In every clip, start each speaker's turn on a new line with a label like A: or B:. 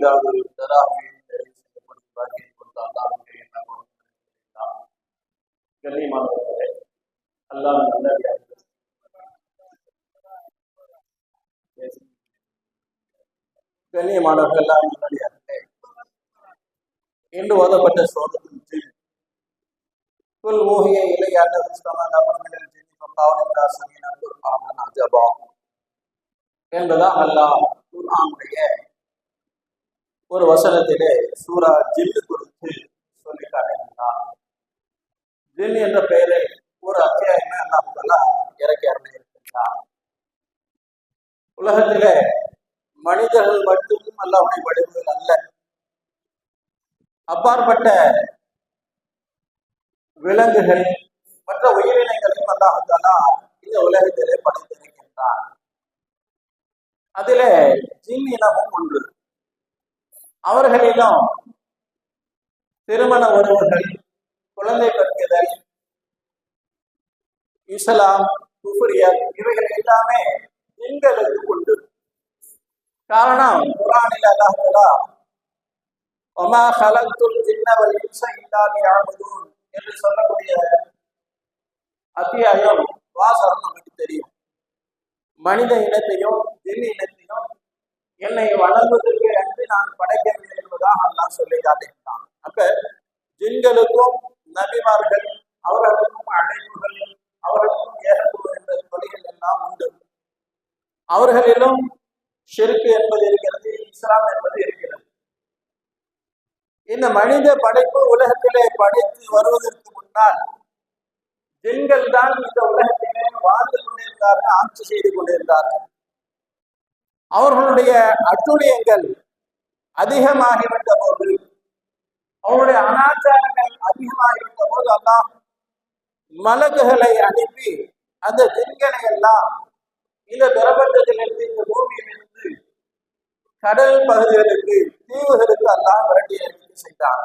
A: ஏதாவது தராவியை பாக்கியம் கொடுத்தால் கண்ணியமானவர்களே, அல்லாஹ் நல்லடியார்களே, கண்ணியமானவர்கள் எல்லாம் நல்லடியார்களே, இன்று ஓதப்பட்ட சோதத்தில் குல் ஊஹிய இலைய அன்னஹு இஸ்தமஅ மினல் ஜின்னி ஃபகால இன்னா ஸமீனா குர்ஆனன் அஜபா என்பதாக அல்லாஹ் குர்ஆனுடைய ஒரு வசனத்திலே சூரா ஜின்னு குறித்து சொல்லி காட்டுகின்றார். ஜின் என்ற பெயரை ஒரு அத்தியாயமே அல்லாஹ் இறக்கி அருளியிருக்கின்றார். உலகத்திலே மனிதர்கள் மட்டும் அல்லாஹ்வுடைய படைப்புகள் அல்ல, அப்பாற்பட்ட விலங்குகள் மற்ற உயிரினங்களையும் அல்லாஹ் இந்த உலகத்திலே படைத்திருக்கின்றார். அதிலே ஜின் இனமும் ஒன்று. அவர்களிலும் திருமண உறவுகள், குழந்தை பெறுதல், இஸ்லாம், குஃப்ரியத் இவைகள் எல்லாமே ஜின்களுக்கு உண்டு. காரணம், குர்ஆனில் அல்லாஹ் தஆலா வமா ஹலக்துல் ஜின்ன வல் இன்ஸ இல்லா லியஅபுதூன் என்று சொல்லக்கூடிய அத்தியாயம் வாசகம் நமக்கு தெரியும். மனித இனத்தையும் ஜின் இனத்தையும் என்னை வணங்குவதற்கு என்று நான் படைக்கவில்லை என்பதாக அல்லாஹ் சொல்லி காட்டுகிறான். அப்ப ஜின்களுக்கும் நபிமார்கள், அவர்களுக்கும் அழைப்புகள், அவர்களுக்கும் ஏகத்துவம் என்ற தொழில்கள் எல்லாம் உண்டு. அவர்களிலும் ஷிர்க் என்பது இருக்கிறது, இஸ்லாம் என்பது இருக்கிறது. இந்த மனித படைப்பு உலகத்திலே படைத்து வருவதற்கு முன்னால் ஜின்கள் தான் இந்த உலகத்திலே வாழ்ந்து கொண்டிருந்தார்கள், ஆட்சி செய்து கொண்டிருந்தார்கள். அவர்களுடைய அட்டுழியங்கள் அதிகமாகிவிட்ட போது, அவருடைய அனாச்சாரங்கள் அதிகமாகிவிட்ட போது அல்லாஹ் மலக்குகளை அனுப்பி அந்த ஜின்களை எல்லாம் இந்த பிரபஞ்சத்திலிருந்து, இந்த பூமியிலிருந்து கடல் பகுதிகளுக்கு, தீவுகளுக்கு அல்லாஹ் விரட்டி அனுப்பி செய்தார்.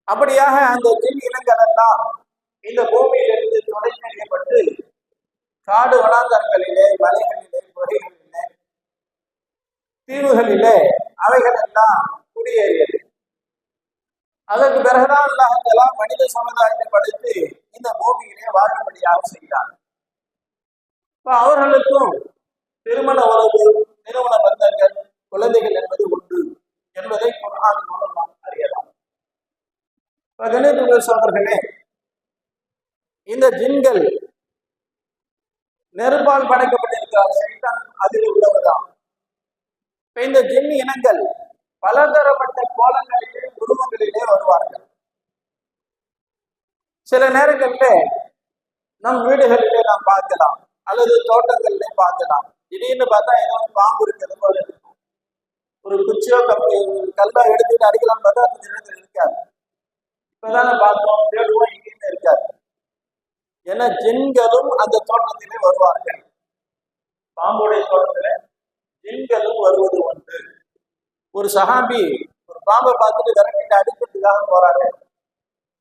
A: அப்படியாக அந்த ஜின் இனங்கள் எல்லாம் இந்த பூமியிலிருந்து துடைக்கப்பட்டு காடு வனாந்தரங்களிலே, மலைகளிலே, குகைகளிலே, தீவுகளிலே அவைகள் எல்லாம் குடியேறியது. அதற்கு பிறகுதான் அல்லாஹ் தஆலா மனித சமுதாயத்தை படைத்து இந்த பூமியிலே வாழும்படியாக செய்தார். அவர்களுக்கும் திருமண உறவு, திருமண பந்தங்கள், குழந்தைகள் என்பது உண்டு என்பதை குர்ஆன் மூலம் நாம் அறியலாம். கணிதத்துவ சோதர்களே, இந்த ஜின்கள் நெருப்பால் படைக்கப்பட்டிருக்கிறார், சைத்தான் அதில் உள்ளவர்தான். இந்த ஜின் இனங்கள் பலதரப்பட்ட கோலங்களிலே, உருவங்களிலே வருவார்கள். சில நேரங்களிலே நம் வீடுகளிலே நாம் பார்க்கலாம், அல்லது தோட்டங்களிலே பார்க்கலாம். திடீர்னு பார்த்தா ஏதோ பாம்பு இருக்கிறது போல இருக்கும். ஒரு குச்சியோ கல்லோ எடுத்துட்டு அடிக்கலாம் பார்த்தா அந்த இடத்துல இருக்காது. இப்பதானே பார்த்தோம், தேடுவோம், இங்கேயுமே இருக்காது. ஏன்னா ஜின்களும் அந்த தோட்டத்திலே வருவார்கள். பாம்புடைய தோட்டத்துல ஜின்களும் வருவது உண்டு. ஒரு சஹாபி ஒரு பாம்பை பார்த்துட்டு விரட்டிட்டு அடிக்கிறதுக்காக போறாங்க.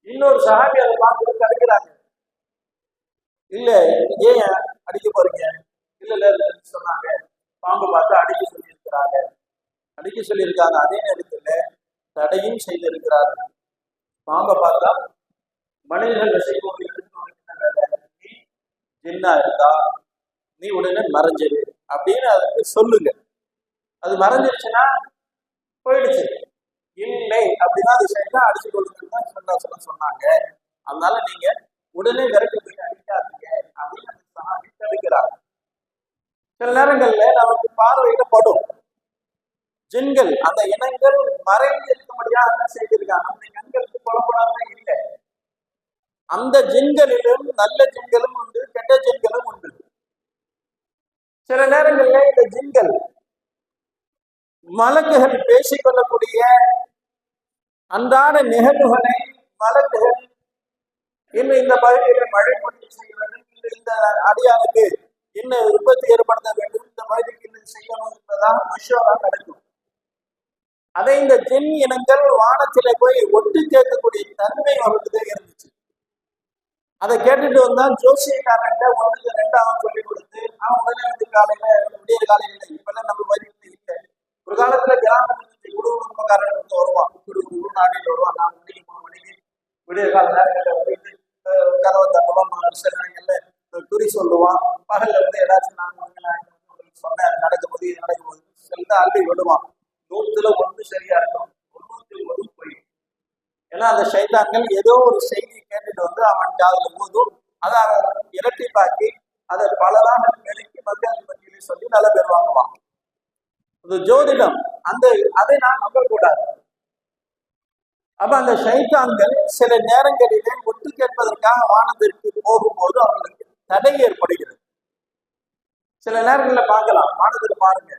A: இன்னொரு சஹாபி அதை பார்த்துட்டு அடிக்கிறாங்க. இல்ல, ஏன் அடிக்க போறீங்க? இல்ல சொன்னாங்க, பாம்பு பார்த்து அடிக்க சொல்லியிருக்காங்க. அதே நேரத்துல தடையும் செய்திருக்கிறார்கள். பாம்பை பார்த்தா மனிதர்கள் செய்வோம், நீ ஜின்னா இருந்தா நீ உடனே மறைஞ்சிரு அப்படின்னு அதுக்கு சொல்லுங்க. அது மறைஞ்சிருச்சுன்னா போயிடுச்சு. இல்லை அப்படின்னா அது செய்தா அடிச்சு கொடுக்குன்னு சொன்னாங்க. அதனால நீங்க உடனே விரட்டி போய் அடிக்காதீங்க அப்படின்னு தடுக்கிறாங்க. சில நேரங்கள்ல நமக்கு பார்வையில படும் ஜின்கள், அந்த இனங்கள் மறைந்து இருக்கும்படியா என்ன செய்திருக்காங்க. அந்த இனங்களுக்கு புலப்படாம இல்லை. அந்த ஜின்களிலும் நல்ல ஜின்களும் உண்டு, கெட்ட ஜின்களும் உண்டு. சில நேரங்கள்ல இந்த ஜின்கள் மலக்குகள் பேசிக்கொள்ளக்கூடிய அன்றாட நிகழ்வுகளை மலக்குகள் இன்னும் இந்த பகுதியில மழை பொழிவு செய்ய வேண்டும், இந்த அடியானுக்கு இன்னும் விபத்து ஏற்படுத்த வேண்டும், இந்த பகுதிக்கு இன்னும் செய்யணும் என்பதாக மஷூரா நடக்கும். அதை இந்த ஜின் இனங்கள் வானத்திலே போய் ஒட்டு கேட்கக்கூடிய தன்மை அவர்களுக்கு இருந்துச்சு. அதை கேட்டுட்டு வந்தா ஜோசியக்காரன் ஒன்றுக்கு ரெண்டாவது சொல்லி கொடுத்து அவன் உடனே வந்து காலையில விடிய காலையில இப்பெல்லாம் நம்ம பதிவு இல்லை. ஒரு காலத்துல கிராமத்துல காவல்காரன் வந்து வருவான், நாட்டில் வருவான், 4 மணிக்கு 3 மணிக்கு விடிய கால நேரங்களில் வந்துட்டு கதவை தட்டுவான், சில நேரங்கள்ல குறி சொல்லுவான், பகல்ல வந்து ஏதாச்சும் 4 மணிக்கு சொன்ன நடக்கும்போது இது நடக்கும்போது செல்ல அள்ளி விடுவான். 100ல் 1 சரியா இருக்கும், 100ல் 1 போய். ஏன்னா அந்த சைத்தான்கள் ஏதோ ஒரு செய்தியை கேட்டுட்டு வந்து அவன் காதுல போதும் அதை அவன் இரட்டிப்பாக்கி அதை பலராக பெருக்கி மக்கள் பற்றியிலே சொல்லி நல்ல பேர் வாங்குவான். இந்த ஜோதிடம் அதை நான் நம்பக்கூடாது. அப்ப அந்த சைத்தான்கள் சில நேரங்களிலே ஒட்டு கேட்பதற்காக வானத்திற்கு போகும்போது அவர்களுக்கு தடை ஏற்படுகிறது. சில நேரங்களில் பார்க்கலாம், வானத்துக்கு பாருங்க,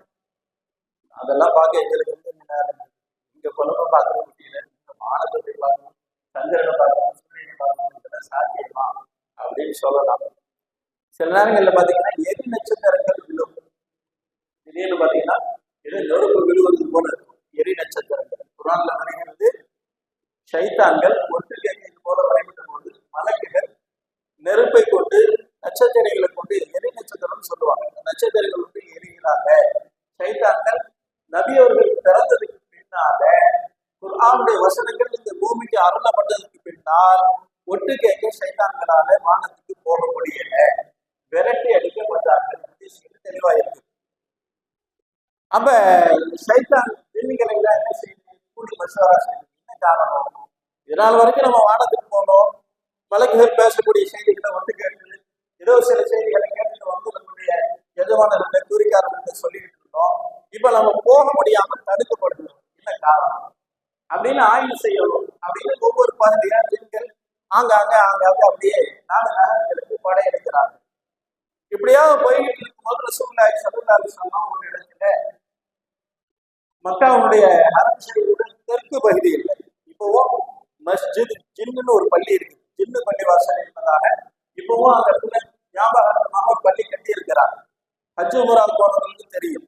A: அதெல்லாம் பார்க்க எங்களுக்கு நேரம் இங்க குழம்பு பார்க்க முடியல, வானத்தை பார்க்கணும், சந்திரனை பார்க்கணும், சூரியனை பார்க்கணும், இதெல்லாம் சாத்தியமா அப்படின்னு சொல்லலாம். சில நேரங்களில் பார்த்தீங்கன்னா எரி நட்சத்திரங்கள் விழும். திடீர்னு பார்த்தீங்கன்னா ஏதோ நெருப்பு விழுவது போல இருக்கும் எரி நட்சத்திரங்கள். குர்ஆன்ல வருகிறது, ஷைத்தான்கள் ஒட்டு கேட்கிறது போல வரைவிட்ட போது மலக்குகள் நெருப்பை கொண்டு நட்சத்திரங்களை கொண்டு எரி நட்சத்திரம் சொல்லுவாங்க. நட்சத்திரங்கள் வந்து எரிகிறாங்க. ஷைத்தான்கள் நபி அவர்கள் பிறந்ததுக்கு பின்னால குர்ஆனுடைய வசனங்கள் இந்த பூமிக்கு அருளப்பட்டதுக்கு பின்னால் ஒட்டு கேட்க சைத்தான்களால வானத்துக்கு போக முடியல, விரட்டி அடிக்கப்பட்டார்கள். தெளிவாயிருக்கு. அப்ப சைத்தான் ஜின்னிகளை எல்லாம் என்ன செய்யுது, கூடி மசோரா செய்யுது. என்ன காரணம்? இதனால் வரைக்கும் நம்ம வானத்துக்கு போனோம், மலக்குகள் பேசக்கூடிய செய்திகளை வந்து கேட்டு ஏதோ சில செய்திகளை கேட்டுட்டு வந்து நம்முடைய எஜமானர்கிட்ட குறிக்காரர்கிட்ட சொல்லிட்டு இருந்தோம். இப்ப நம்ம போக முடியாம தடுக்கப்படுகிறோம். என்ன காரணம் அப்படின்னு ஆய்வு செய்யணும். அப்படின்னு ஒவ்வொரு பகுதியா ஜின்கள் ஆங்காங்க அப்படியே 4 நகரங்களுக்கு படையெடுக்கிறாங்க. இப்படியாவது போய்கிட்டு இருக்கும்போது ரசூலுல்லாஹி ஸல்லல்லாஹு அலைஹி வஸல்லம் ஒரு இடத்துல மக்காவுடைய ஹரம் ஷரீஃபுடன் தெற்கு பகுதியில் இப்பவும் மஸ்ஜித் ஜின்னு ஒரு பள்ளி இருக்கு, ஜின்னு பள்ளிவாசல் என்பதாக இப்பவும் அந்த இடத்துல ஞாபகமாக பள்ளி கட்டி இருக்கிறாங்க. ஹஜ் உம்ரா போனவங்களுக்கு தெரியும்,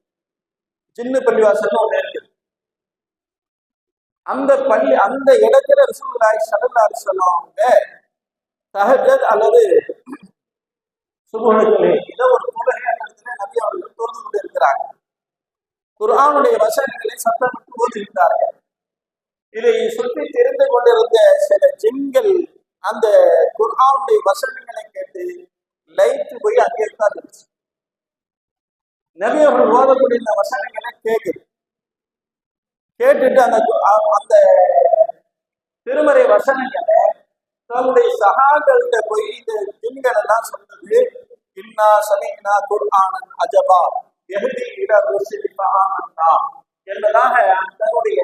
A: ஜின்னு பள்ளிவாசல் ஒண்ணு இருக்கு. அந்த பள்ளி அந்த இடத்துல ரசூலுல்லாஹி ஸல்லல்லாஹு அலைஹி வஸல்லம் தஹஜ்ஜுத் அல்லது சுபஹுலே இதை ஒரு தொழுகை இடத்துல நபி அவர்கள் தொழுது கொண்டு இருக்கிறாங்க. குர்ஆனுடைய வசனங்களை சத்தமிட்டு ஓதுகிறார்கள். இதை சுற்றி தெரிந்து கொண்டிருந்த சில ஜின்கள் அந்த குர்ஆனுடைய வசனங்களை கேட்டு லைட்டு போய் அங்கே உட்கார்ந்துச்சு. நபி அவர்கள் ஓதக்கூடிய இந்த வசனங்களை கேட்டுட்டு அந்த திருமறை வசனங்களை தன்னுடைய சகாக்கள்கிட்ட போய் இந்த ஜின்கள் எல்லாம் சொன்னது, இன்னா சமீனா குர்ஆனன் அஜபா யஹ்தி இலா ருஷ்தி ஃபஆமன்னா என்பதாக தன்னுடைய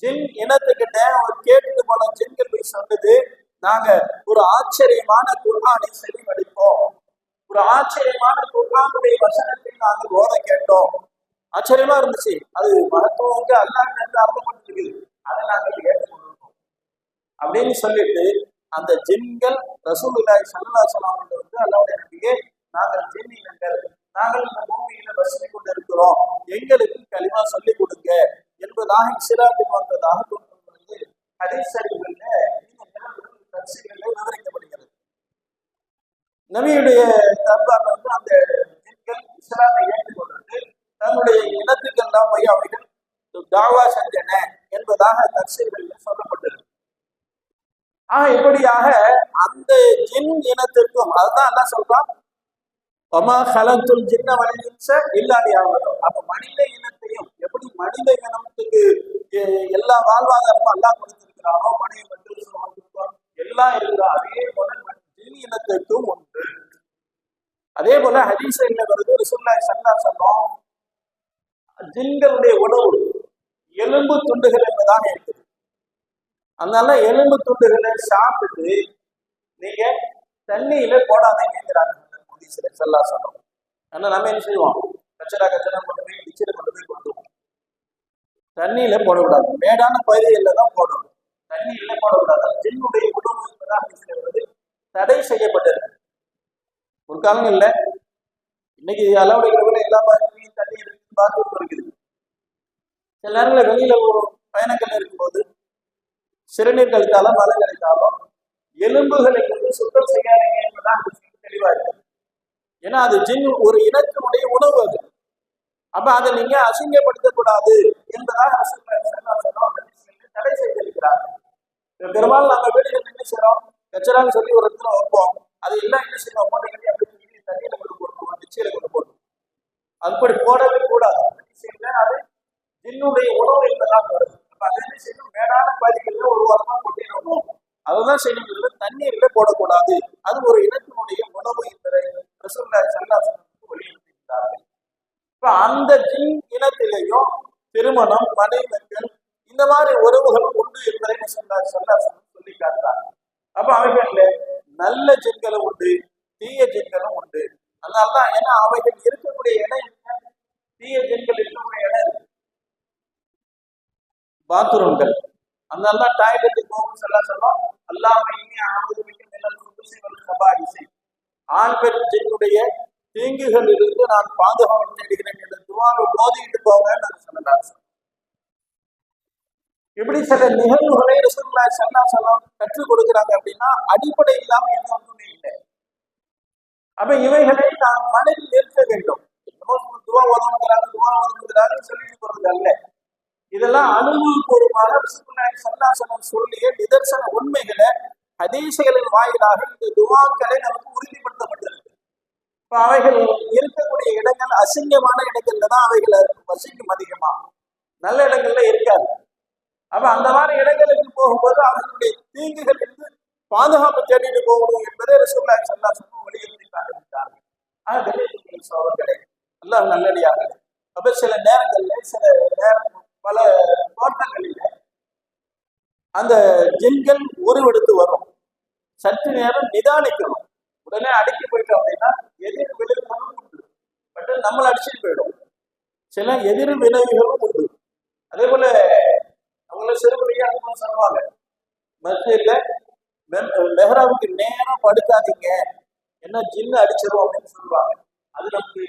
A: ஜின் இனத்துக்கிட்ட ஒரு கேட்டுட்டு போன ஜின்கள் போய் சொன்னது, நாங்க ஒரு ஆச்சரியமான குர்ஆனை செவிமடிப்போம், ஒரு ஆச்சரியமான குர்ஆனுடைய வசனத்தை நாங்கள் ஓத கேட்டோம், ஆச்சரியமா இருந்துச்சு, அது மகத்துவங்க அல்லாஹ் என்று அர்த்தப்பட்டிருக்கு, அதை நாங்கள் ஏற்றுக்கொள்வோம் அப்படின்னு சொல்லிட்டு அந்த ஜின்கள் ரசூலுல்லாஹி ஸல்லல்லாஹு அலைஹி வஸல்லம் வந்து அல்லாஹ்வுடைய நபியே, நாங்கள் ஜின் இனங்கள், நாங்கள் இந்த பூமியில வசித்துக் கொண்டிருக்கிறோம், எங்களுக்கு கலிமா சொல்லிக் கொடுங்க என்பதாக இஸ்லாத்துக்கு வந்ததாக வந்து ஹதீஸ் ஷரீஃப்ல விவரிக்கப்படுகிறது. நபியுடைய தர்பார் வந்து அந்த ஜின்கள் இஸ்லாத்தை ஏற்றுக்கொண்டு தன்னுடைய இனத்துக்கெல்லாம் போய் அவைகள் தாவா செஞ்சன என்பதாக தஃசீர்களில் சொல்லப்பட்டிருக்கு. இப்படியாக அந்த ஜின் இனத்திற்கும் அதுதான் என்ன சொல்றான், வமா ஹலத்துல் ஜின்ன வல் இன்ஸ இல்லா லியஅபுதூன். அப்ப மனித இனத்தையும் எப்படி மனித இனத்துக்கு எல்லா வாழ்வாதாரமும் அல்லாஹ் கொடுத்திருக்கிறானோ, மனித மக்கள் எல்லாம் இருக்கிற அதே போல ஜின் இனத்திற்கும் உண்டு. அதே போல ஹதீஸ்ல வருது, ரசூலுல்லாஹி ஸல்லல்லாஹு அலைஹி வஸல்லம் ஜின்களுடைய உணவு எலும்பு துண்டுகள் என்பதாக இருக்குது. அதனால எலும்பு துண்டுகளை சாப்பிட்டு நீங்க தண்ணியில போடாதீங்கிறாங்க சொல்லலாம். ஆனா நம்ம என்ன செய்வோம், கச்சரா கொண்டு போய் டிச்சில கொண்டு போய் கொடுத்துருவோம். தண்ணியில போடக்கூடாது, மேடான பகுதிகளில் தான் போடணும், தண்ணியில போடக்கூடாது. ஜின்னுடைய உணவு என்பது தடை செய்யப்பட்டது. ஒரு காலங்கள்ல இன்னைக்கு அளவுடைய எல்லா பகுதியும் தண்ணி இருக்கு, பாத்ரூம் இருக்குது. சில நேரங்களில் வெளியில பயணங்கள் இருக்கும்போது சிறுநீர் கழித்தாலும் மழை கழித்தாலும் எலும்புகளை வந்து சுத்தம் செய்யாதீங்க என்பதுதான் தெளிவா இருக்கு. ஏன்னா அது ஜின் ஒரு இனத்தினுடைய உணவு அது. அப்ப அதை நீங்க அசிங்கப்படுத்தக்கூடாது என்பதாக பெரும்பாலும் நம்ம வீடுகள் என்ன செய்யறோம், கச்சரான்னு சொல்லி ஒரு இடத்துல வைப்போம். அது எல்லாம் என்ன செய்யணும், மூட்டை கட்டி அப்படி தண்ணியில கொண்டு போட்டுருவோம், நிச்சயில கொண்டு போட்டுருவோம். அப்படி போடவே கூடாது. அது ஜின்னுடைய உணவு என்பதாக வருது. அப்ப அது என்ன செய்யணும், மேலான பகுதிகளில் ஒரு வாரமா கொட்டிடணும். அதுதான் செய்யணும், தண்ணீர்ல போடக்கூடாது. அது ஒரு இனத்தினுடைய உணவு என்பதை ரசூலுல்லாஹி ஸல்லல்லாஹு அலைஹி வஸல்லம் வலியுறுத்தியிருக்கிறார்கள். இப்ப அந்த ஜின் இனத்திலேயும் திருமணம், மனைவிகள், இந்த மாதிரி உறவுகள் உண்டு என்பதை ரசூலுல்லாஹி ஸல்லல்லாஹு அலைஹி வஸல்லம் சொல்லி காட்டுறாங்க. அப்ப அவைகள்ல நல்ல ஜின்களும் உண்டு, தீய ஜின்களும் உண்டு. அதனால்தான், ஏன்னா அவைகள் இருக்கக்கூடிய இடம் என்ன, தீய ஜின்கள் இருக்கக்கூடிய இடம் இருக்கு பாத்ரூம்கள். அதனால டாய்லெட்டுக்கு போகும் சொல்ல சொன்னோம், அல்லாம இனி ஆவது மிக்க ஆண் பெண் ஜின்னுடைய தீங்குகள் இருந்து நான் பாதுகாப்பு தேடுகிறேன் என்ற துவாவை மோதிட்டு போங்க நான் சொல்லலாம். இப்படி சில நிகழ்வுகளை ரசூலுல்லாஹி ஸல்லல்லாஹு அலைஹி வஸல்லம் கற்றுக் கொடுக்கிறாங்க. அப்படின்னா அடிப்படை இல்லாம எந்த ஒன்றுமே இல்லை. அப்ப இவைகளை நாம் மனதில் நிறுத்த வேண்டும். துவா ஓதுங்கிறாங்க சொல்லிட்டு போறது அல்ல. இதெல்லாம் அனுபவபூர்வமாக ரசூலுல்லாஹி ஸல்லல்லாஹு அலைஹி வஸல்லம் சொல்லிய நிதர்சன உண்மைகளை ஹதீஸ்களின் வாயிலாக இந்த துவாக்களை நமக்கு உறுதிப்படுத்தப்பட்டிருக்கு. இப்ப அவைகள் இருக்கக்கூடிய இடங்கள் அசிங்கமான இடங்கள்ல தான் அவைகளை வசிக்கும் அதிகமா, நல்ல இடங்கள்ல இருக்காது. அப்ப அந்த மாதிரி இடங்களுக்கு போகும்போது அவர்களுடைய தீங்குகள் இருந்து பாதுகாப்பு தேடிட்டு போகணும் என்பதை ரசூலுல்லாஹி ஸல்லல்லாஹு அலைஹி வஸல்லம் வலியுறுத்தி காட்டுகிறார்கள். சோழர்களே, அல்லாஹ் நல்லடியாக. அப்ப சில நேரங்கள்ல பல தோட்டங்களில அந்த ஜின்கள் உருவெடுத்து வரும். சற்று நேரம் நிதானிக்கணும். உடனே அடிக்கி போயிட்டோம் அப்படின்னா எதிர் விளைவுகளும் உண்டு, பட் நம்மளை அடிச்சுட்டு போயிடும். சில எதிர் விளைவுகளும் உண்டு. அதே போல அவங்கள சிறுபடியா சொல்லுவாங்க, மஸ்ஜித்ல மெஹ்ராவுக்கு நேரம் படுக்காதீங்க, என்ன ஜின்னு அடிச்சிடும் அப்படின்னு சொல்லுவாங்க. அது நமக்கு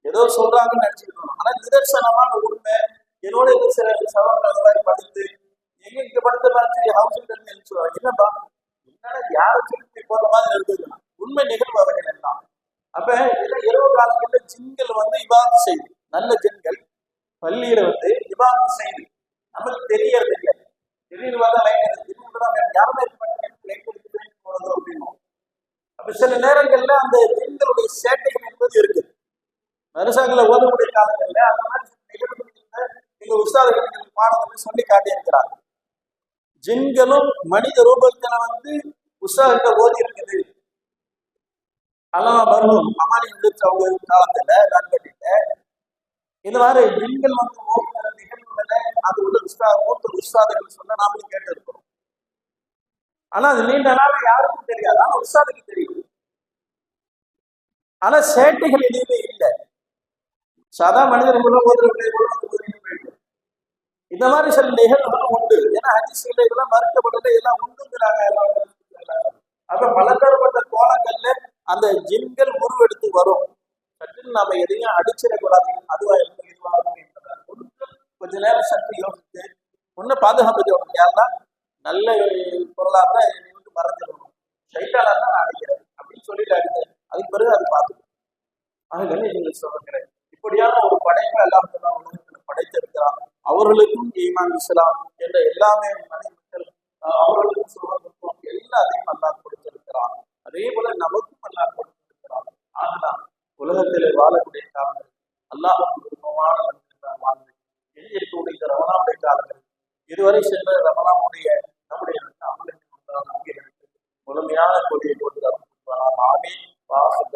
A: ஏதோ சொல்றாங்கன்னு நினைச்சுக்கணும். ஆனா நிதர்சனமான உண்மை. என்னோட சில சவங்கள் அந்த மாதிரி படுத்து எங்க இங்க படுத்த பார்த்து ஹவுசிங் சொல்லுவாங்க, என்னப்பா என்னடா யாரை திருப்பி போற மாதிரி இருக்குதுன்னா உண்மை நிகழ்வு அவர்கள் எல்லாம். அப்ப இதெல்லாம் இரவு காலங்களில் ஜின்கள் இபாதத் செய்யுது. நல்ல ஜின்கள் பள்ளியில இபாதத் செய்யுது. நமக்கு தெரியாது. திடீர்னு பார்த்தா யாருமே போறது அப்படின்னு. அப்ப சில நேரங்கள்ல அந்த ஜின்களுடைய சேட்டைகள் என்பது இருக்கு. மருசாக்களை ஓதக்கூடிய காலங்கள்ல அந்த மாதிரி நிகழ்வுகள் எங்க உஸ்தாதுகள் பாடங்களை சொல்லி காட்டியிருக்கிறாங்க. ஜின்களும் மனித ரூபத்துல உஸ்தாதுகிட்ட ஓதி இருக்குது. அல்லாம மருகும் அமானி அவங்க காலத்துல நாட்கட்டில இந்த மாதிரி ஜின்கள் ஓடுகிற நிகழ்வுகளை அது உள்ள மூத்த உஸ்தாதுகள் சொன்ன நாமளும் கேட்டிருக்கிறோம். ஆனா அது நீண்ட நாள் யாருக்கும் தெரியாது, ஆனா உஸ்தாதுக்கு தெரியும். ஆனா சேட்டைகள் எதுவுமே இல்லை. சாதா மனிதர்களும் இந்த மாதிரி சில நிகழ்வுகளும் உண்டு. ஏன்னா ஹதீஸ்ல இதெல்லாம் மறுக்கப்படல, இதெல்லாம் உண்டுங்கிறாங்க. அப்ப பலதரப்பட்ட கோலங்கள்ல அந்த ஜின்கள் உருவெடுத்து வரும். சற்று நாம எதையும் அடிச்சிடக்கூடாது. அதுவா கொஞ்ச நேரம் சற்று யோசித்து ஒன்னும் பாதுகாப்பு தேவை. யாருன்னா நல்ல பொருளாக தான் மறந்துடணும், சைட்டாளா தான் நான் அடிக்கிறேன் அப்படின்னு சொல்லிட்டு அடிக்கிறேன். அதுக்கு பிறகு அது பார்த்துக்கணும். ஆகவே நீங்கள் சொல்லுகிறேன், இப்படியான ஒரு படைப்பை எல்லாம் உலகத்தில் படைத்திருக்கிறான். அவர்களுக்கும் ஈமான் இஸ்லாம் என்ற எல்லாமே மனிதர்கள் அவர்களுக்கும் சொல்வதற்கும் எல்லாத்தையும் அல்லாஹ் கொடுத்திருக்கிறான். அதே போல நமக்கும் அல்லாஹ் கொடுத்திருக்கிறான். ஆனால் உலகத்திலே வாழக்கூடிய காலங்கள் அல்லாஹுக்கு விருப்பமான மனிதர்கள் வாழ்ந்து இருக்கக்கூடிய இந்த ரமலானுடைய காலங்கள் இதுவரை சென்ற ரமலானுடைய நம்முடைய அமலுக்கு முழுமையான கொடியை கொடுத்து ஆமே வாசல்